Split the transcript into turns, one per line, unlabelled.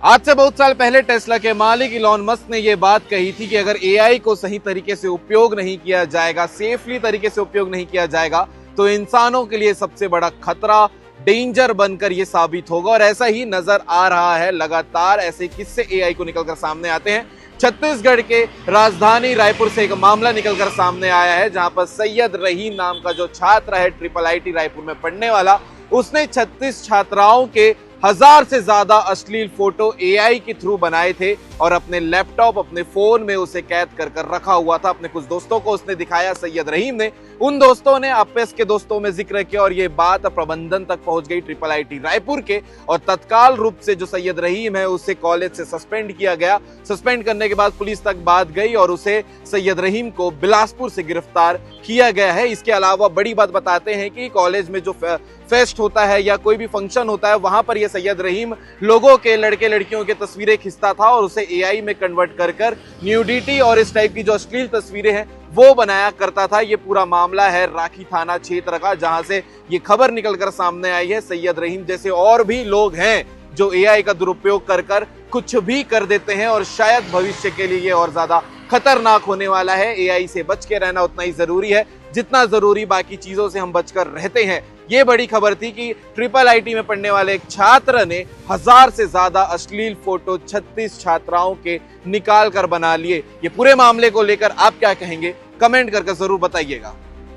आज से बहुत साल पहले टेस्ला के मालिक इलॉन मस्क ने यह बात कही थी कि अगर एआई को सही तरीके से उपयोग नहीं किया जाएगा, सेफली तरीके से उपयोग नहीं किया जाएगा, तो इंसानों के लिए सबसे बड़ा खतरा, डेंजर बनकर यह साबित होगा। और ऐसा ही नजर आ रहा है, लगातार ऐसे किस्से एआई को निकलकर सामने आते हैं। छत्तीसगढ़ के राजधानी रायपुर से एक मामला निकलकर सामने आया है, जहां पर सैयद रहीम नाम का जो छात्र है, IIIT रायपुर में पढ़ने वाला, उसने 36 छात्राओं के 1000 से ज्यादा अश्लील फोटो एआई के थ्रू बनाए थे और अपने लैपटॉप, अपने फोन में उसे कैद कर रखा हुआ था। अपने कुछ दोस्तों को उसने दिखाया, सैयद रहीम ने। उन दोस्तों ने आपस के दोस्तों में जिक्र किया और ये बात प्रबंधन तक पहुंच गई IIIT रायपुर के, और तत्काल रूप से जो सैयद रहीम है उसे कॉलेज से सस्पेंड किया गया। सस्पेंड करने के बाद पुलिस तक बात गई और उसे, सैयद रहीम को, बिलासपुर से गिरफ्तार किया गया है। इसके अलावा बड़ी बात बताते हैं कि कॉलेज में जो फेस्ट होता है या कोई भी फंक्शन होता है, वहां पर यह सैयद रहीम लोगों के, लड़के लड़कियों के तस्वीरें खींचता था और उसे एआई में कन्वर्ट कर न्यूडिटी और इस टाइप की जो अश्लील तस्वीरें हैं वो बनाया करता था। ये पूरा मामला है राखी थाना क्षेत्र का, जहां से ये खबर निकलकर सामने आई है। सैयद रहीम जैसे और भी लोग हैं जो एआई का दुरुपयोग कर कुछ भी कर देते हैं, और शायद भविष्य के लिए ये और ज्यादा खतरनाक होने वाला है। एआई से बच के रहना उतना ही जरूरी है जितना जरूरी बाकी चीजों से हम बचकर रहते हैं। ये बड़ी खबर थी कि IIIT में पढ़ने वाले एक छात्र ने 1000 से ज्यादा अश्लील फोटो 36 छात्राओं के निकाल कर बना लिए। ये पूरे मामले को लेकर आप क्या कहेंगे, कमेंट करके जरूर बताइएगा।